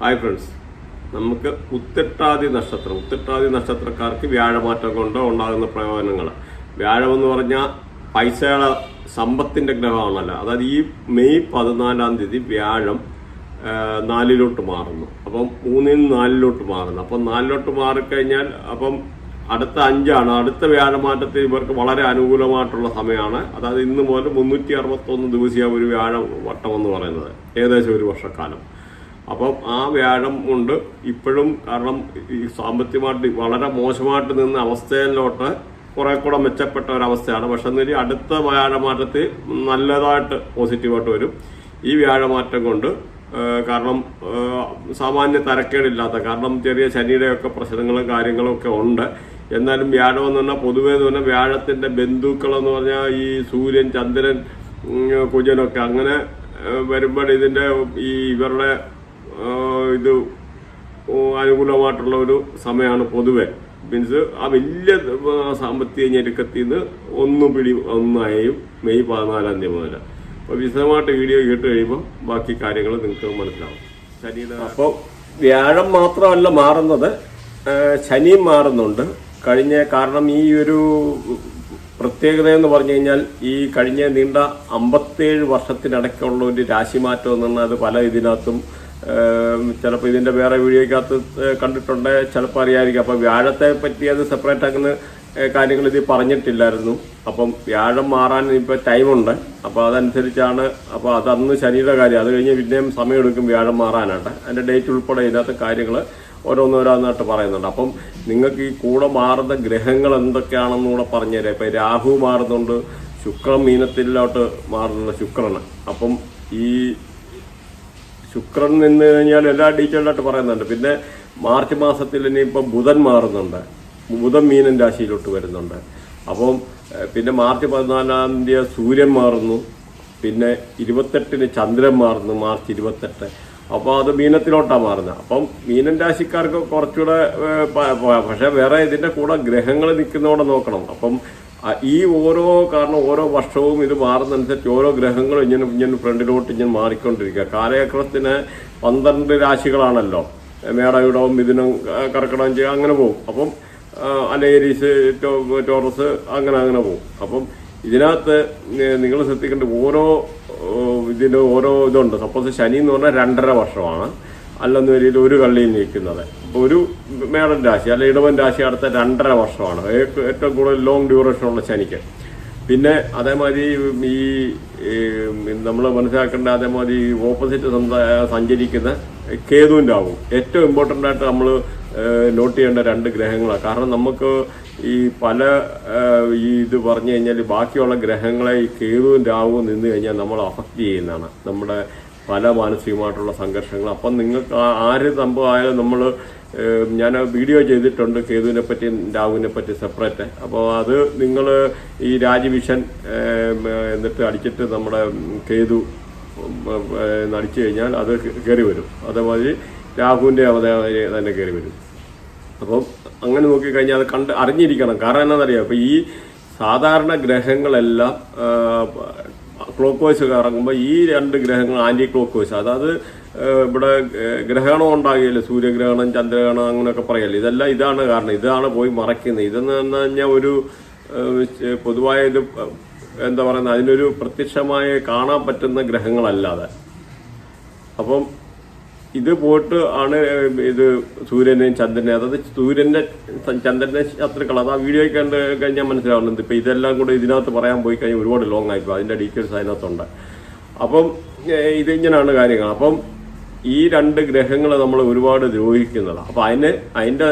Hi friends, നമുക്ക് ഉത്രട്ടാതി നക്ഷത്രക്കാർക്ക് വ്യാഴമാറ്റം കൊണ്ട് ഉണ്ടാകുന്ന പ്രയോജനങ്ങൾ. വ്യാഴമെന്ന് പറഞ്ഞാൽ പൈസയുടെ സമ്പത്തിൻ്റെ ഗ്രഹമാണല്ലോ. അതായത് ഈ മെയ് 14-ാം തീയതി വ്യാഴം 4-ലോട്ട് മാറുന്നു. അപ്പം 3-ൽ 4-ലോട്ട് മാറുന്നു. അപ്പം 4-ലോട്ട് മാറിക്കഴിഞ്ഞാൽ അപ്പം അടുത്ത 5 അടുത്ത വ്യാഴമാറ്റത്തിൽ ഇവർക്ക് വളരെ അനുകൂലമായിട്ടുള്ള സമയമാണ്. അതായത് ഇന്ന് മുതൽ 361 ദിവസം ഒരു വ്യാഴ വട്ടം എന്ന് പറയുന്നത്, ഏകദേശം ഒരു വർഷക്കാലം. അപ്പം ആ വ്യാഴം കൊണ്ട് ഇപ്പോഴും, കാരണം ഈ സാമ്പത്തികമായിട്ട് വളരെ മോശമായിട്ട് നിന്ന അവസ്ഥയിലോട്ട് കുറെ കൂടെ മെച്ചപ്പെട്ട ഒരവസ്ഥയാണ്. പക്ഷെ എന്നൊരു അടുത്ത വ്യാഴമാറ്റത്തിൽ നല്ലതായിട്ട് പോസിറ്റീവായിട്ട് വരും ഈ വ്യാഴമാറ്റം കൊണ്ട്. കാരണം സാമാന്യ തരക്കേടില്ലാത്ത, കാരണം ചെറിയ ശനിയുടെയൊക്കെ പ്രശ്നങ്ങളും കാര്യങ്ങളും ഒക്കെ ഉണ്ട്. എന്നാലും വ്യാഴം എന്ന് പറഞ്ഞാൽ പൊതുവേ എന്ന് പറഞ്ഞാൽ വ്യാഴത്തിന്റെ ബന്ധുക്കൾ എന്ന് പറഞ്ഞാൽ ഈ സൂര്യൻ, ചന്ദ്രൻ, കുജനൊക്കെ അങ്ങനെ വരുമ്പോൾ ഇതിന്റെ ഈ ഇവരുടെ ഇത് അനുകൂലമായിട്ടുള്ള ഒരു സമയമാണ് പൊതുവെ. മീൻസ് ആ വലിയ സാമ്പത്തിക ഞെരുക്കത്തിൽ നിന്ന് ഒന്നായും മെയ് 14-ാം തീയതി മുതൽ. അപ്പോൾ വിശദമായിട്ട് വീഡിയോ കേട്ട് കഴിയുമ്പോൾ ബാക്കി കാര്യങ്ങൾ നിങ്ങൾക്ക് മനസ്സിലാവും. ശനിയുടെ അപ്പോൾ വ്യാഴം മാത്രമല്ല മാറുന്നത്, ശനിയും മാറുന്നുണ്ട്. കാരണം ഈ ഒരു പ്രത്യേകത എന്ന് പറഞ്ഞു കഴിഞ്ഞാൽ ഈ കഴിഞ്ഞ നീണ്ട 57 വർഷത്തിനിടയ്ക്കുള്ള ഒരു രാശിമാറ്റം എന്ന് പറഞ്ഞാൽ അത് പല ഇതിനകത്തും ചിലപ്പോൾ ഇതിന്റെ വേറെ വീഡിയോക്കകത്ത് കണ്ടിട്ടുണ്ട്, ചിലപ്പോൾ അറിയാതിരിക്കും. അപ്പം വ്യാഴത്തെ പറ്റി അത് സെപ്പറേറ്റ് അങ്ങനെ കാര്യങ്ങൾ ഇതിൽ പറഞ്ഞിട്ടില്ലായിരുന്നു. അപ്പം വ്യാഴം മാറാൻ ഇപ്പോൾ ടൈമുണ്ട്. അപ്പോൾ അതനുസരിച്ചാണ്. അപ്പോൾ അതന്ന് ശനിയുടെ കാര്യം, അത് കഴിഞ്ഞ് പിന്നെയും സമയമെടുക്കും വ്യാഴം മാറാനായിട്ട്. അതിന്റെ ഡേറ്റ് ഉൾപ്പെടെ ഇതിനകത്ത് കാര്യങ്ങൾ ഓരോന്നോരോന്നായിട്ട് പറയുന്നുണ്ട്. അപ്പം നിങ്ങൾക്ക് ഈ കൂടെ മാറുന്ന ഗ്രഹങ്ങൾ എന്തൊക്കെയാണെന്ന് കൂടെ പറഞ്ഞുതരാം. ഇപ്പം രാഹു മാറുന്നുണ്ട്, ശുക്രൻ മീനത്തിലോട്ട് മാറുന്നുണ്ട്, ശുക്രന്. അപ്പം ഈ ശുക്രൻ നിന്ന് കഴിഞ്ഞാൽ എല്ലാ ഡീറ്റെയിലായിട്ട് പറയുന്നുണ്ട്. പിന്നെ മാർച്ച് മാസത്തിൽ ഇനിയിപ്പം ബുധൻ മാറുന്നുണ്ട്, ബുധൻ മീനൻ രാശിയിലോട്ട് വരുന്നുണ്ട്. അപ്പം പിന്നെ മാർച്ച് 14-ാം തീയതി സൂര്യൻ മാറുന്നു. പിന്നെ 28-ന് ചന്ദ്രൻ മാറുന്നു, മാർച്ച് 28. അപ്പോൾ അത് മീനത്തിലോട്ടാണ് മാറുന്നത്. അപ്പം മീനൻ രാശിക്കാർക്ക് കുറച്ചുകൂടെ, പക്ഷെ വേറെ ഇതിന്റെ കൂടെ ഗ്രഹങ്ങൾ നിൽക്കുന്നതോടെ നോക്കണം. അപ്പം ഈ കാരണം ഓരോ വർഷവും ഇത് മാറുന്നതനുസരിച്ച് ഓരോ ഗ്രഹങ്ങളും ഇങ്ങനെ ഫ്രണ്ടിലോട്ട് ഇങ്ങനെ മാറിക്കൊണ്ടിരിക്കുക. കാലചക്രത്തിന് 12 രാശികളാണല്ലോ, മേടവിടവും മിഥുനം, കർക്കിടകം ചെയ്യുക, അങ്ങനെ പോകും. അപ്പം അലേരീസ്, ടോറസ്, അങ്ങനെ പോകും. അപ്പം ഇതിനകത്ത് നിങ്ങൾ ശ്രദ്ധിക്കേണ്ട ഇതിന് ഓരോ ഇതുണ്ട്. സപ്പോസ് ശനി എന്ന് പറഞ്ഞാൽ 2.5 വർഷമാണ്, അല്ലെന്ന് വരിയിൽ ഒരു കള്ളിയിൽ നിൽക്കുന്നത്. അപ്പോൾ ഒരു മേടൻ രാശി അല്ല ഇടവൻ രാശി അടുത്ത 2.5 വർഷമാണ് ഏറ്റവും കൂടുതൽ ലോങ് ഡ്യൂറേഷൻ ഉള്ള ശനിക്ക്. പിന്നെ അതേമാതിരി ഈ നമ്മൾ മനസ്സിലാക്കേണ്ട അതേമാതിരി ഓപ്പോസിറ്റ് സഞ്ചരിക്കുന്ന കേതുവിൻ്റെ ആവും ഏറ്റവും ഇമ്പോർട്ടൻ്റ് ആയിട്ട് നമ്മൾ നോട്ട് ചെയ്യേണ്ട 2 ഗ്രഹങ്ങളാണ്. കാരണം നമുക്ക് ഈ പല ഇത് പറഞ്ഞു കഴിഞ്ഞാൽ ബാക്കിയുള്ള ഗ്രഹങ്ങളെ ഈ കേതുവിൻ്റെ ആവും നിന്ന് കഴിഞ്ഞാൽ നമ്മൾ അഫക്റ്റ് ചെയ്യുന്നതാണ് നമ്മുടെ പല മാനസികമായിട്ടുള്ള സംഘർഷങ്ങൾ. അപ്പം നിങ്ങൾക്ക് ആര് സംഭവമായാലും ഞാൻ വീഡിയോ ചെയ്തിട്ടുണ്ട് കേതുവിനെ പറ്റി, രാഹുവിനെ പറ്റി സെപ്പറേറ്റ്. അപ്പോൾ അത് നിങ്ങൾ ഈ രാജവിഷൻ എന്നിട്ട് അടിച്ചിട്ട് നമ്മുടെ കേതു അടിച്ചു കഴിഞ്ഞാൽ അത് കയറി വരും. അതേമാതിരി രാഹുവിൻ്റെ അതേമാതിരി തന്നെ കയറി വരും. അപ്പം അങ്ങനെ നോക്കിക്കഴിഞ്ഞാൽ അത് അറിഞ്ഞിരിക്കണം. കാരണം എന്താണെന്നറിയാം, ഇപ്പം ഈ സാധാരണ ഗ്രഹങ്ങളെല്ലാം ക്ലോക്ക് വൈസ് കറങ്ങുമ്പോൾ ഈ 2 ഗ്രഹങ്ങൾ ആന്റി ക്ലോക്ക് വൈസ്, അതായത് ഇവിടെ ഗ്രഹണം ഉണ്ടാകില്ല, സൂര്യഗ്രഹണം, ചന്ദ്രഗ്രഹണം അങ്ങനെയൊക്കെ പറയല്ലേ. ഇതാണ് കാരണം, ഇതാണ് പോയി മറയ്ക്കുന്നത്. ഇതെന്ന് പറഞ്ഞു കഴിഞ്ഞാൽ ഒരു പൊതുവായ ഇത് എന്താ പറയുന്നത്, അതിനൊരു പ്രത്യക്ഷമായി കാണാൻ പറ്റുന്ന ഗ്രഹങ്ങളല്ലാതെ. അപ്പം ഇത് പോയിട്ട് ആണ് ഇത് സൂര്യനെയും ചന്ദ്രനെയും, അതായത് സൂര്യന്റെ ചന്ദ്രന്റെ ശത്രുക്കൾ, അത് ആ വീഡിയോ കണ്ട് കഴിഞ്ഞാൽ മനസ്സിലാവുന്നുണ്ട്. ഇപ്പം ഇതെല്ലാം കൂടെ ഇതിനകത്ത് പറയാൻ പോയി കഴിഞ്ഞാൽ ഒരുപാട് ലോങ് ആയിപ്പോൾ, അതിന്റെ ഡീറ്റെയിൽസ് അതിനകത്തുണ്ട്. അപ്പം ഇതിങ്ങനെയാണ് കാര്യങ്ങൾ. അപ്പം ഈ 2 ഗ്രഹങ്ങൾ നമ്മൾ ഒരുപാട് ദ്രോഹിക്കുന്നതാണ്. അപ്പം അതിന്റെ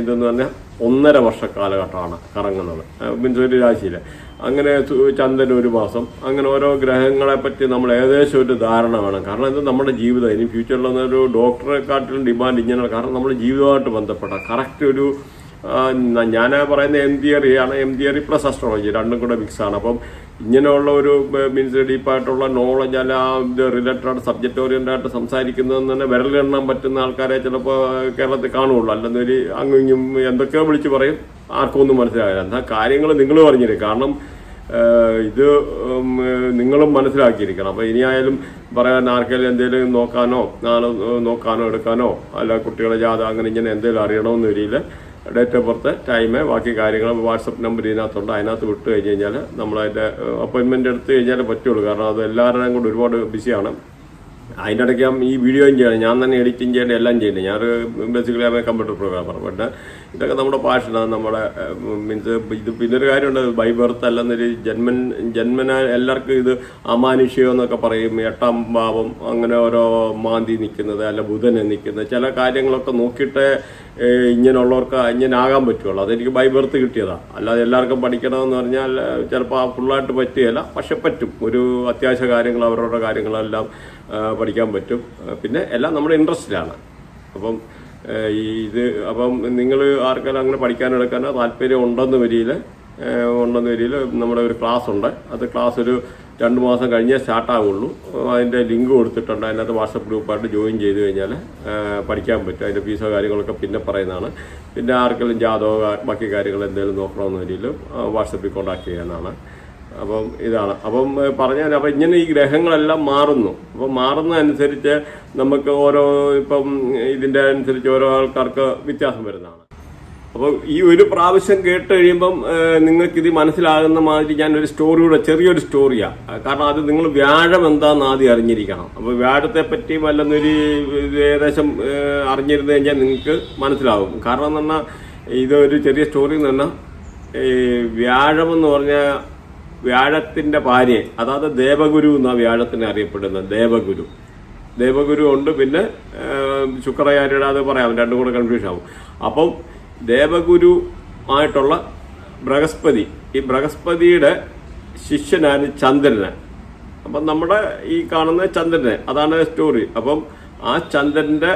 ഇതെന്ന് പറഞ്ഞാൽ 1.5 വർഷ കാലഘട്ടമാണ് കറങ്ങുന്നത്. മീൻസ് ഒരു രാശിയിൽ അങ്ങനെ ചന്ദ്രൻ 1 മാസം, അങ്ങനെ ഓരോ ഗ്രഹങ്ങളെ പറ്റി നമ്മൾ ഏകദേശം ഒരു ധാരണ വേണം. കാരണം ഇത് നമ്മുടെ ജീവിതം, ഇനി ഫ്യൂച്ചറിൽ ഒരു ഡോക്ടറെക്കാട്ടിലും ഡിമാൻഡ് ഇങ്ങനെയാണ്. കാരണം നമ്മുടെ ജീവിതമായിട്ട് ബന്ധപ്പെട്ട കറക്റ്റ് ഒരു ഞാൻ പറയുന്ന എം തിയറി പ്ലസ് അസ്ട്രോളജി 2 കൂടെ മിക്സ് ആണ്. അപ്പം ഇങ്ങനെയുള്ള ഒരു മീൻസ് ഡീപ്പായിട്ടുള്ള നോളജ് അല്ല ഇത് റിലേറ്റഡ് സബ്ജക്റ്റ് ഓറിയന്റഡ് ആയിട്ട് സംസാരിക്കുന്നതെന്ന് തന്നെ വിരലെണ്ണാൻ പറ്റുന്ന ആൾക്കാരെ ചിലപ്പോൾ കേരളത്തിൽ കാണുകയുള്ളൂ. അല്ലെന്നൊരു അങ്ങും എന്തൊക്കെയോ വിളിച്ച് പറയും, ആർക്കും ഒന്നും മനസ്സിലാകില്ല. എന്താ കാര്യങ്ങൾ നിങ്ങൾ പറഞ്ഞില്ലേ. കാരണം ഇത് നിങ്ങളും മനസ്സിലാക്കിയിരിക്കണം. അപ്പോൾ ഇനിയായാലും പറയാൻ ആർക്കെങ്കിലും എന്തെങ്കിലും നോക്കാനോ എടുക്കാനോ അല്ല കുട്ടികളെ ജാത അങ്ങനെ ഇങ്ങനെ എന്തെങ്കിലും അറിയണമെന്ന് വരില്ല. ഡേറ്റ് ഓഫ് ബർത്ത്, ടൈം, ബാക്കി കാര്യങ്ങൾ വാട്സപ്പ് നമ്പർ ഇതിനകത്തുണ്ട്. അതിനകത്ത് വിട്ട് കഴിഞ്ഞ് കഴിഞ്ഞാൽ നമ്മളതിൻ്റെ അപ്പോയിൻമെൻറ്റ് എടുത്ത് കഴിഞ്ഞാൽ പറ്റുള്ളൂ. കാരണം അത് എല്ലാവരുടെയും കൂടെ ഒരുപാട് ബിസിയാണ്. അതിൻ്റെ ഇടയ്ക്ക് ഈ വീഡിയോയും ചെയ്യണം, ഞാൻ തന്നെ എഡിറ്റിംഗ് ചെയ്യേണ്ട എല്ലാം ചെയ്യുന്നത്. ഞാൻ ബേസിക്കലി കമ്പ്യൂട്ടർ പ്രോഗ്രാമർ. പക്ഷേ ഇതൊക്കെ നമ്മുടെ പാഷനാണ്. നമ്മുടെ മീൻസ് ഇത് പിന്നൊരു കാര്യമുണ്ട്, ബൈ ബർത്ത് അല്ലെന്നൊരു ജന്മന എല്ലാവർക്കും ഇത് അമാനുഷ്യം എന്നൊക്കെ പറയും. 8ാം ഭാവം അങ്ങനെ ഓരോ മാന്തി നിൽക്കുന്നത് അല്ല ബുധനെ നിൽക്കുന്നത് ചില കാര്യങ്ങളൊക്കെ നോക്കിയിട്ട് ഇങ്ങനെയുള്ളവർക്ക് ഇങ്ങനെ ആകാൻ പറ്റുള്ളൂ. അതെനിക്ക് ബൈ ബർത്ത് കിട്ടിയതാണ്. അല്ലാതെ എല്ലാവർക്കും പഠിക്കണമെന്ന് പറഞ്ഞാൽ ചിലപ്പോൾ ഫുള്ളായിട്ട് പറ്റുകയില്ല, പക്ഷെ പറ്റും. ഒരു അത്യാവശ്യ കാര്യങ്ങൾ അവരുടെ കാര്യങ്ങളെല്ലാം പഠിക്കാൻ പറ്റും. പിന്നെ എല്ലാം നമ്മുടെ ഇൻട്രസ്റ്റിലാണ്. അപ്പം അപ്പം നിങ്ങൾ ആർക്കെല്ലാം അങ്ങനെ പഠിക്കാനെടുക്കാനോ താല്പര്യം ഉണ്ടെന്ന് വരിയിൽ നമ്മുടെ ഒരു ക്ലാസ് ഉണ്ട്. അത് ക്ലാസ് ഒരു 2 മാസം കഴിഞ്ഞേ സ്റ്റാർട്ടാവുള്ളൂ. അതിൻ്റെ ലിങ്ക് കൊടുത്തിട്ടുണ്ട്. അതിനകത്ത് വാട്സപ്പ് ഗ്രൂപ്പായിട്ട് ജോയിൻ ചെയ്ത് കഴിഞ്ഞാൽ പഠിക്കാൻ പറ്റും. അതിൻ്റെ ഫീസോ കാര്യങ്ങളൊക്കെ പിന്നെ പറയുന്നതാണ്. പിന്നെ ആർക്കെങ്കിലും ജാതകമോ ബാക്കി കാര്യങ്ങൾ എന്തെങ്കിലും നോക്കണമെന്ന് വരിയിൽ വാട്സപ്പിൽ കോൺടാക്ട് ചെയ്യാനാണ്. അപ്പം ഇതാണ്. അപ്പം പറഞ്ഞാൽ അപ്പം ഇങ്ങനെ ഈ ഗ്രഹങ്ങളെല്ലാം മാറുന്നു. അപ്പം മാറുന്നതനുസരിച്ച് നമുക്ക് ഇപ്പം ഇതിൻ്റെ അനുസരിച്ച് ഓരോ ആൾക്കാർക്ക് വ്യത്യാസം വരുന്നതാണ്. അപ്പോൾ ഈ ഒരു പ്രാവശ്യം കേട്ട് കഴിയുമ്പം നിങ്ങൾക്കിത് മനസ്സിലാകുന്ന മാതിരി ഞാനൊരു ചെറിയൊരു സ്റ്റോറിയാണ്. കാരണം അത് നിങ്ങൾ വ്യാഴം എന്താണെന്ന് ആദ്യം അറിഞ്ഞിരിക്കണം. അപ്പോൾ വ്യാഴത്തെ പറ്റി വല്ലെന്നൊരു ഏകദേശം അറിഞ്ഞിരുന്നു കഴിഞ്ഞാൽ നിങ്ങൾക്ക് മനസ്സിലാവും. കാരണം എന്ന് പറഞ്ഞാൽ ഇതൊരു ചെറിയ സ്റ്റോറി എന്ന് പറഞ്ഞാൽ വ്യാഴമെന്ന് പറഞ്ഞാൽ വ്യാഴത്തിന്റെ ഭാര്യ, അതായത് ദേവഗുരു എന്നാണ് വ്യാഴത്തിനെ അറിയപ്പെടുന്നത്. ദേവഗുരു ഉണ്ട്. പിന്നെ ശുക്രാചാര്യയുടെ അത് പറയാം, രണ്ടും കൂടെ കൺഫ്യൂഷൻ ആവും. അപ്പം ദേവഗുരു ആയിട്ടുള്ള ബൃഹസ്പതി, ഈ ബൃഹസ്പതിയുടെ ശിഷ്യനാണ് ചന്ദ്രന്. അപ്പം നമ്മുടെ ഈ കാണുന്ന ചന്ദ്രനെ, അതാണ് സ്റ്റോറി. അപ്പം ആ ചന്ദ്രന്റെ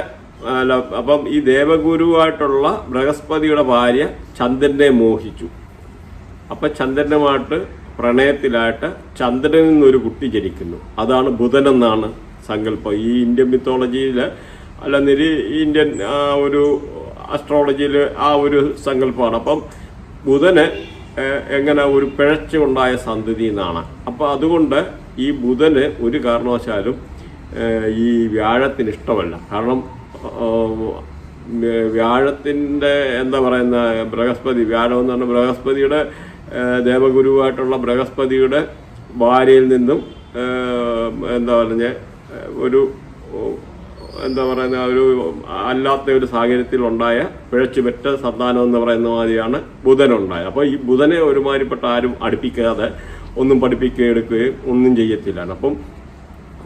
അപ്പം ഈ ദേവഗുരുവായിട്ടുള്ള ബൃഹസ്പതിയുടെ ഭാര്യ ചന്ദ്രനെ മോഹിച്ചു. അപ്പൊ ചന്ദ്രനുമായിട്ട് പ്രണയത്തിലായിട്ട് ചന്ദ്രനിൽ നിന്നൊരു കുട്ടി ജനിക്കുന്നു. അതാണ് ബുധൻ എന്നാണ് സങ്കല്പം. ഈ ഇന്ത്യൻ മിത്തോളജിയിൽ അല്ലെന്നൊരു ഇന്ത്യൻ ഒരു അസ്ട്രോളജിയിൽ ആ ഒരു സങ്കല്പമാണ്. അപ്പം ബുധന് എങ്ങനെ ഒരു പിഴച്ചുണ്ടായ സന്തതി എന്നാണ്. അപ്പം അതുകൊണ്ട് ഈ ബുധന് ഒരു കാരണവശാലും ഈ വ്യാഴത്തിന് ഇഷ്ടമല്ല. കാരണം വ്യാഴത്തിൻ്റെ എന്താ പറയുന്ന വ്യാഴം എന്ന് പറഞ്ഞാൽ ബൃഹസ്പതിയുടെ ദേവഗുരുവായിട്ടുള്ള ബൃഹസ്പതിയുടെ ഭാര്യയിൽ നിന്നും ഒരു അല്ലാത്ത ഒരു സാഹചര്യത്തിൽ ഉണ്ടായ പിഴച്ചുപെറ്റ സന്താനം എന്ന് പറയുന്ന മാതിരിയാണ് ബുധനുണ്ടായത്. അപ്പോൾ ഈ ബുധനെ ഒരുമാതിരിപ്പെട്ട ആരും അടുപ്പിക്കാതെ ഒന്നും പഠിപ്പിക്കുകയും എടുക്കുകയും ഒന്നും ചെയ്യത്തില്ല. അപ്പം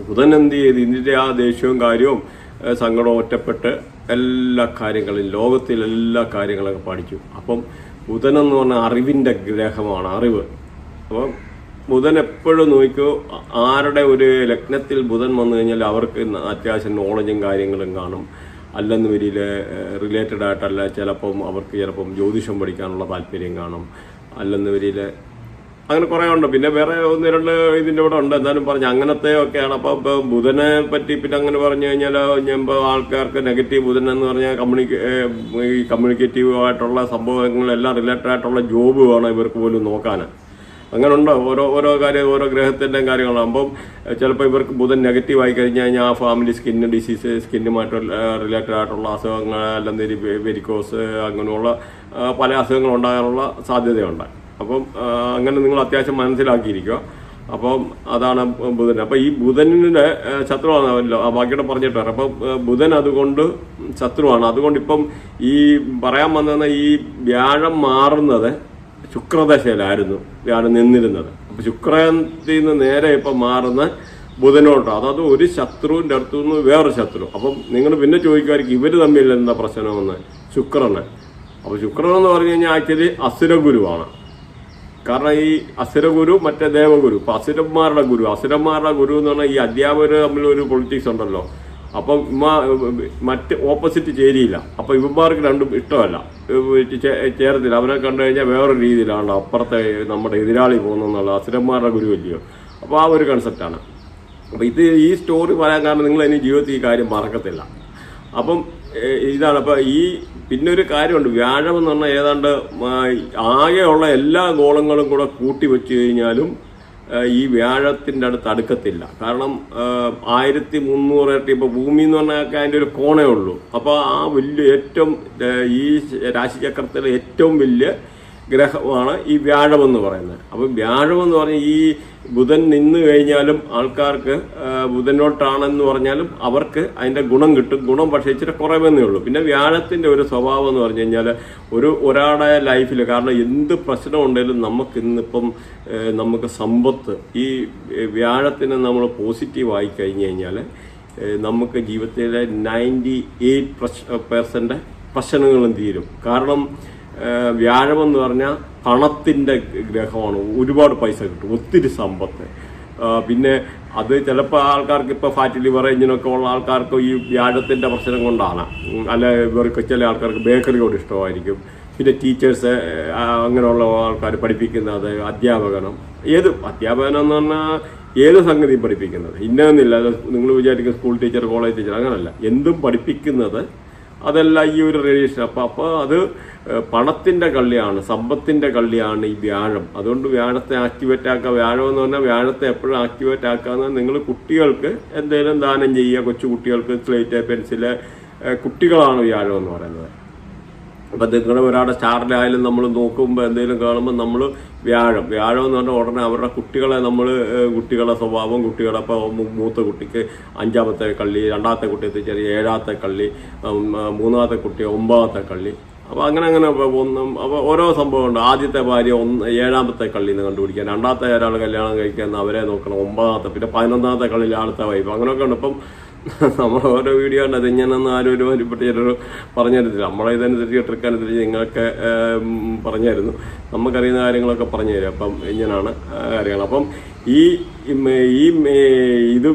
ബുധൻ എന്ത് ചെയ്ത് ഇതിൻ്റെ ആ ദേഷ്യവും കാര്യവും സങ്കടവും ഒറ്റപ്പെട്ട് എല്ലാ കാര്യങ്ങളും ലോകത്തിലെല്ലാ കാര്യങ്ങളൊക്കെ പഠിച്ചു. അപ്പം ബുധൻ എന്ന് പറഞ്ഞാൽ അറിവിൻ്റെ ഗ്രഹമാണ്, അറിവ്. അപ്പം ബുധൻ എപ്പോഴും നോക്കിയോ ആരുടെ ഒരു ലഗ്നത്തിൽ ബുധൻ വന്നു കഴിഞ്ഞാൽ അവർക്ക് അത്യാവശ്യം നോളജും കാര്യങ്ങളും കാണും. അല്ലെന്ന് വരിയിൽ റിലേറ്റഡ് ആയിട്ടല്ല ചിലപ്പം ജ്യോതിഷം പഠിക്കാനുള്ള താല്പര്യം കാണും. അല്ലെന്ന് വരിയിൽ അങ്ങനെ കുറേ ഉണ്ട്. പിന്നെ വേറെ 1-2 ഇതിൻ്റെ കൂടെ ഉണ്ട്. എന്നാലും പറഞ്ഞ അങ്ങനത്തെ ഒക്കെയാണ്. അപ്പോൾ ഇപ്പോൾ ബുധനെ പറ്റി പിന്നെ അങ്ങനെ പറഞ്ഞു കഴിഞ്ഞാൽ ആൾക്കാർക്ക് നെഗറ്റീവ് ബുധൻ എന്ന് പറഞ്ഞാൽ കമ്മ്യൂണിക്കേറ്റീവ് ആയിട്ടുള്ള സംഭവങ്ങളെല്ലാം റിലേറ്റഡ് ആയിട്ടുള്ള ജോബ് വേണം ഇവർക്ക് പോലും നോക്കാൻ. അങ്ങനെ ഉണ്ട്. ഓരോ കാര്യം ഓരോ ഗ്രഹത്തിൻ്റെയും കാര്യങ്ങളാകുമ്പം ചിലപ്പോൾ ഇവർക്ക് ബുധൻ നെഗറ്റീവ് ആയി കഴിഞ്ഞാൽ ആ ഫാമിലി സ്കിന്നുമായിട്ട് റിലേറ്റഡ് ആയിട്ടുള്ള അസുഖങ്ങൾ അല്ലെങ്കിൽ വെരിക്കോസ് അങ്ങനെയുള്ള പല അസുഖങ്ങൾ ഉണ്ടാകാനുള്ള സാധ്യതയുണ്ട്. അപ്പം അങ്ങനെ നിങ്ങൾ അത്യാവശ്യം മനസ്സിലാക്കിയിരിക്കുക. അപ്പം അതാണ് ബുധൻ. അപ്പം ഈ ബുധനിൻ്റെ ശത്രുവാണല്ലോ ബാക്കിയുടെ പറഞ്ഞിട്ട് വരാം. അപ്പം ബുധൻ അതുകൊണ്ട് ശത്രുവാണ്. അതുകൊണ്ട് ഇപ്പം ഈ പറയാൻ വന്ന ഈ വ്യാഴം മാറുന്നത് ശുക്രദശയിലായിരുന്നു വ്യാഴം നിന്നിരുന്നത്. അപ്പം ശുക്രത്തിൽ നിന്ന് നേരെ ഇപ്പം മാറുന്ന ബുധനോട്ടോ, അതായത് ഒരു ശത്രുവിൻ്റെ അടുത്തു നിന്ന് വേറൊരു ശത്രു. അപ്പം നിങ്ങൾ പിന്നെ ചോദിക്കുമായിരിക്കും ഇവർ തമ്മിൽ എന്താ പ്രശ്നമെന്ന്. ശുക്രന്. അപ്പോൾ ശുക്രൻ എന്ന് പറഞ്ഞു കഴിഞ്ഞാൽ ആക്ച്വലി അസുരഗുരുവാണ്. കാരണം ഈ അസുരഗുരു മറ്റേ ദേവഗുരു, ഇപ്പം അസുരന്മാരുടെ ഗുരു എന്ന് പറഞ്ഞാൽ ഈ അധ്യാപകർ തമ്മിലൊരു പൊളിറ്റിക്സ് ഉണ്ടല്ലോ. അപ്പം മറ്റ് ഓപ്പോസിറ്റ് ചേരിയില്ല. അപ്പം ഇവന്മാർക്ക് രണ്ടും ഇഷ്ടമല്ല, ചേരത്തില്ല. അവരെ കണ്ടു കഴിഞ്ഞാൽ വേറൊരു രീതിയിലാണ് അപ്പുറത്തെ നമ്മുടെ എതിരാളി പോകുന്നതെന്നുള്ള അസുരന്മാരുടെ ഗുരു അല്ലയോ. അപ്പോൾ ആ ഒരു കൺസെപ്റ്റാണ്. അപ്പോൾ ഈ സ്റ്റോറി പറയാൻ കാരണം നിങ്ങൾ ഇനി ജീവിതത്തിൽ ഈ കാര്യം മറക്കത്തില്ല. അപ്പം ഇതാണ്. അപ്പം പിന്നെ ഒരു കാര്യമുണ്ട്, വ്യാഴം എന്ന് പറഞ്ഞാൽ ഏതാണ്ട് ആകെയുള്ള എല്ലാ ഗോളങ്ങളും കൂടെ കൂട്ടി വെച്ച് കഴിഞ്ഞാലും ഈ വ്യാഴത്തിൻ്റെ അടുത്ത് അടുക്കത്തില്ല. കാരണം 1300 ഇരട്ടി ഇപ്പോൾ ഭൂമി എന്ന് പറഞ്ഞാൽ അതിൻ്റെ ഒരു കോണേ ഉള്ളൂ. അപ്പോൾ ആ വലിയ ഏറ്റവും ഈ രാശിചക്രത്തിലെ ഏറ്റവും വലിയ ഗ്രഹമാണ് ഈ വ്യാഴമെന്ന് പറയുന്നത്. അപ്പം വ്യാഴമെന്ന് പറഞ്ഞാൽ ഈ ബുധൻ നിന്ന് കഴിഞ്ഞാലും ആൾക്കാർക്ക് ബുധനോട്ടാണെന്ന് പറഞ്ഞാലും അവർക്ക് അതിൻ്റെ ഗുണം കിട്ടും. ഗുണം പക്ഷേ ഇച്ചിരി കുറവെന്നേ ഉള്ളൂ. പിന്നെ വ്യാഴത്തിൻ്റെ ഒരു സ്വഭാവം എന്ന് പറഞ്ഞു കഴിഞ്ഞാൽ ഒരാളുടെ ലൈഫിൽ, കാരണം എന്ത് പ്രശ്നം ഉണ്ടെങ്കിലും നമുക്ക് സമ്പത്ത്, ഈ വ്യാഴത്തിനെ നമ്മൾ പോസിറ്റീവായി കഴിഞ്ഞ് കഴിഞ്ഞാൽ നമുക്ക് ജീവിതത്തിലെ 98% പ്രശ്നങ്ങളും തീരും. കാരണം വ്യാഴമെന്ന് പറഞ്ഞാൽ പണത്തിൻ്റെ ഗ്രഹമാണ്. ഒരുപാട് പൈസ കിട്ടും, ഒത്തിരി സമ്പത്ത്. പിന്നെ അത് ചിലപ്പോൾ ആൾക്കാർക്ക് ഇപ്പോൾ ഫാറ്റ് ലിവർ ഇങ്ങനെയൊക്കെ ഉള്ള ആൾക്കാർക്ക് ഈ വ്യാഴത്തിൻ്റെ പ്രശ്നം കൊണ്ടാണ്. അല്ല, ഇവർക്ക് ചില ആൾക്കാർക്ക് ബേക്കറിയോട് ഇഷ്ടമായിരിക്കും. പിന്നെ ടീച്ചേഴ്സ്, അങ്ങനെയുള്ള ആൾക്കാർ പഠിപ്പിക്കുന്നത്, അധ്യാപനം എന്ന് പറഞ്ഞാൽ ഏത് സംഗതിയും പഠിപ്പിക്കുന്നത് ഇന്നതെന്നില്ല. നിങ്ങൾ വിചാരിക്കും സ്കൂൾ ടീച്ചർ, കോളേജ് ടീച്ചർ, അങ്ങനല്ല. എന്തും പഠിപ്പിക്കുന്നത് അതെല്ലാം ഈ ഒരു റേഡിയേഷൻ. അപ്പോൾ അത് പണത്തിൻ്റെ കള്ളിയാണ്, സമ്പത്തിൻ്റെ കള്ളിയാണ് ഈ വ്യാഴം. അതുകൊണ്ട് വ്യാഴത്തെ ആക്ടിവേറ്റ് ആക്കുക. വ്യാഴം എന്ന് പറഞ്ഞാൽ വ്യാഴത്തെ എപ്പോഴും ആക്ടിവേറ്റ് ആക്കാന്ന് നിങ്ങൾ കുട്ടികൾക്ക് എന്തെങ്കിലും ദാനം ചെയ്യുക. കൊച്ചു കുട്ടികൾക്ക് സ്ലേറ്റ്, പെൻസില്, കുട്ടികളാണ് വ്യാഴം എന്ന് പറയുന്നത്. അപ്പം നിങ്ങളുടെ ഒരാളുടെ സ്റ്റാറിലായാലും നമ്മൾ നോക്കുമ്പോൾ എന്തെങ്കിലും കാണുമ്പോൾ നമ്മൾ വ്യാഴം എന്ന് പറഞ്ഞാൽ ഉടനെ അവരുടെ കുട്ടികളുടെ സ്വഭാവം, കുട്ടികളെ ഇപ്പോൾ മൂത്ത കുട്ടിക്ക് 5ാമത്തെ കള്ളി, 2ാമത്തെ കുട്ടി എത്തിച്ചേരി 7ാമത്തെ കള്ളി, 3ാമത്തെ കുട്ടി 9ാമത്തെ കള്ളി. അപ്പോൾ അങ്ങനെ അപ്പോൾ ഓരോ സംഭവമുണ്ട്. ആദ്യത്തെ ഭാര്യ 7ാമത്തെ കള്ളിന്ന് കണ്ടുപിടിക്കാൻ, 2ാമത്തെ ഒരാൾ കല്യാണം കഴിക്കാൻ അവരെ നോക്കണം, 9ാമത്തെ, പിന്നെ 11ാമത്തെ കള്ളിയിൽ ആളത്തെ വൈഫ്, അങ്ങനെയൊക്കെ ഉണ്ട്. ഇപ്പം നമ്മൾ ഓരോ വീഡിയോ ഉണ്ട്. അത് ഇങ്ങനെയൊന്നും ആരും ഒരുമാതിരിപ്പെട്ട് ചിലർ പറഞ്ഞു തരത്തില്ല. നമ്മളെ ഇതനുസരിച്ച് ട്രിക്കനുസരിച്ച് നിങ്ങൾക്ക് പറഞ്ഞു തരുന്നു. നമുക്കറിയുന്ന കാര്യങ്ങളൊക്കെ പറഞ്ഞു തരും. അപ്പം ഇങ്ങനെയാണ് കാര്യങ്ങൾ. അപ്പം ഇത്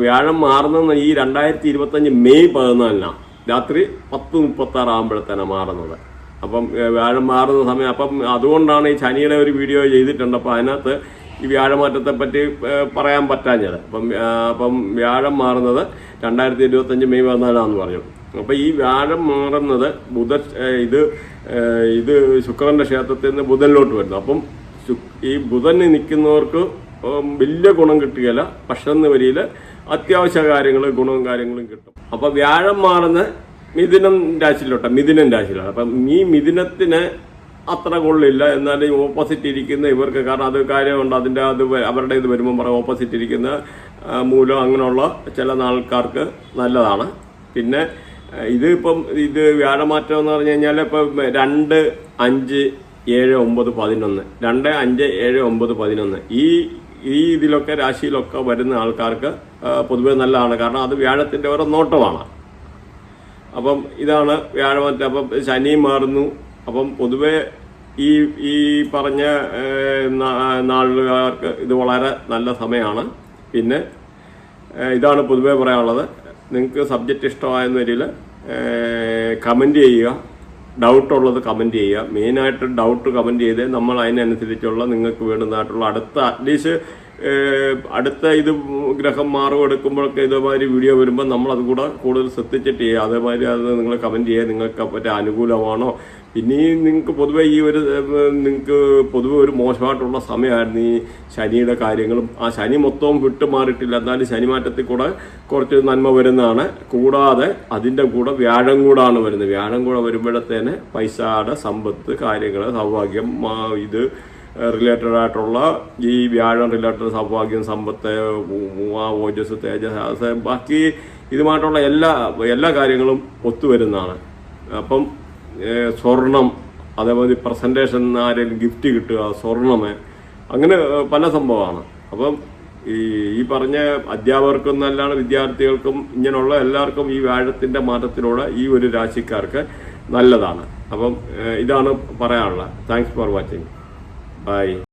വ്യാഴം മാറുന്ന ഈ 2025 മെയ് 14 രാത്രി 10:36 ആകുമ്പോഴത്തേനാണ് മാറുന്നത്. അപ്പം വ്യാഴം മാറുന്ന സമയം. അപ്പം അതുകൊണ്ടാണ് ഈ ശനിയുടെ ഒരു വീഡിയോ ചെയ്തിട്ടുണ്ട്. അപ്പം അതിനകത്ത് ഈ വ്യാഴമാറ്റത്തെ പറ്റി പറയാൻ പറ്റാഞ്ഞത്. അപ്പം വ്യാഴം മാറുന്നത് 2025 മെയ് 14 പറഞ്ഞു. അപ്പം ഈ വ്യാഴം മാറുന്നത് ഇത് ശുക്രന്റെ ക്ഷേത്രത്തിൽ നിന്ന് ബുധനിലോട്ട് വരുന്നു. അപ്പം ഈ ബുധന് നിൽക്കുന്നവർക്ക് വലിയ ഗുണം കിട്ടുകയില്ല. പക്ഷെ വരിയിൽ അത്യാവശ്യ ഗുണവും കാര്യങ്ങളും കിട്ടും. അപ്പം വ്യാഴം മാറുന്ന മിഥുനം രാശിയിലാണ്. അപ്പം ഈ മിഥുനത്തിന് അത്ര കൊള്ളില്ല. എന്നാലും ഓപ്പോസിറ്റ് ഇരിക്കുന്ന ഇവർക്ക്, കാരണം അത് കാര്യമുണ്ട്, അവരുടെ ഇത് വരുമ്പോൾ പറയാം, ഓപ്പോസിറ്റ് ഇരിക്കുന്ന മൂലം അങ്ങനെയുള്ള ചില ആൾക്കാർക്ക് നല്ലതാണ്. പിന്നെ ഇത് വ്യാഴമാറ്റം എന്ന് പറഞ്ഞു കഴിഞ്ഞാൽ ഇപ്പം 2, 5, 7, 9, 11 2, 5, 7, 9, 11 ഈ ഇതിലൊക്കെ രാശിയിലൊക്കെ വരുന്ന ആൾക്കാർക്ക് പൊതുവെ നല്ലതാണ്. കാരണം അത് വ്യാഴത്തിൻ്റെ ഓരോ നോട്ടമാണ്. അപ്പം ഇതാണ് വ്യാഴമാറ്റം. അപ്പം ശനി മാറുന്നു. അപ്പം പൊതുവെ ഈ പറഞ്ഞ നാളുകാർക്ക് ഇത് വളരെ നല്ല സമയമാണ്. പിന്നെ ഇതാണ് പൊതുവെ പറയാനുള്ളത്. നിങ്ങൾക്ക് സബ്ജക്റ്റ് ഇഷ്ടമായെന്ന രീതിയിൽ കമൻറ്റ് ചെയ്യുക. ഡൗട്ടുള്ളത് കമൻറ്റ് ചെയ്യുക. മെയിനായിട്ട് ഡൗട്ട് കമൻറ്റ് ചെയ്ത് നമ്മൾ അതിനനുസരിച്ചുള്ള നിങ്ങൾക്ക് വേണ്ടുന്നതായിട്ടുള്ള അടുത്ത ഇത് ഗ്രഹം എടുക്കുമ്പോഴൊക്കെ ഇതേമാതിരി വീഡിയോ വരുമ്പോൾ നമ്മൾ അത് കൂടെ കൂടുതൽ ശ്രദ്ധിച്ചിട്ട് ചെയ്യുക. അതേമാതിരി അത് നിങ്ങൾ കമൻറ്റ് ചെയ്യുക. നിങ്ങൾക്ക് പറ്റേ അനുകൂലമാണോ. പിന്നെയും നിങ്ങൾക്ക് പൊതുവെ നിങ്ങൾക്ക് പൊതുവെ ഒരു മോശമായിട്ടുള്ള സമയമായിരുന്നു ഈ ശനിയുടെ കാര്യങ്ങളും. ആ ശനി മൊത്തവും വിട്ടുമാറിയിട്ടില്ല. എന്നാലും ശനിമാറ്റത്തിൽ കൂടെ കുറച്ച് നന്മ വരുന്നതാണ്. കൂടാതെ അതിൻ്റെ കൂടെ വ്യാഴം കൂടാണ് വരുന്നത്. വ്യാഴം കൂടെ വരുമ്പോഴത്തേന് പൈസയുടെ സമ്പത്ത്, കാര്യങ്ങൾ, സൗഭാഗ്യം, ഇത് റിലേറ്റഡ് ആയിട്ടുള്ള ഈ വ്യാഴം റിലേറ്റഡ് സൗഭാഗ്യം, സമ്പത്ത്, ഓജസ്, തേജസ്, ബാക്കി ഇതുമായിട്ടുള്ള എല്ലാ കാര്യങ്ങളും ഒത്തുവരുന്നതാണ്. അപ്പം സ്വർണം, അതേപോലെ പ്രസൻറ്റേഷൻ, ആരെങ്കിലും ഗിഫ്റ്റ് കിട്ടുക, സ്വർണ്ണമേ, അങ്ങനെ പല സംഭവമാണ്. അപ്പം ഈ പറഞ്ഞ അധ്യാപകർക്കും നല്ലതാണ്, വിദ്യാർത്ഥികൾക്കും ഇങ്ങനെയുള്ള എല്ലാവർക്കും ഈ വ്യാഴത്തിൻ്റെ മാറ്റത്തിലൂടെ ഈ ഒരു രാശിക്കാർക്ക് നല്ലതാണ്. അപ്പം ഇതാണ് പറയാനുള്ളത്. Thanks for watching. ബൈ.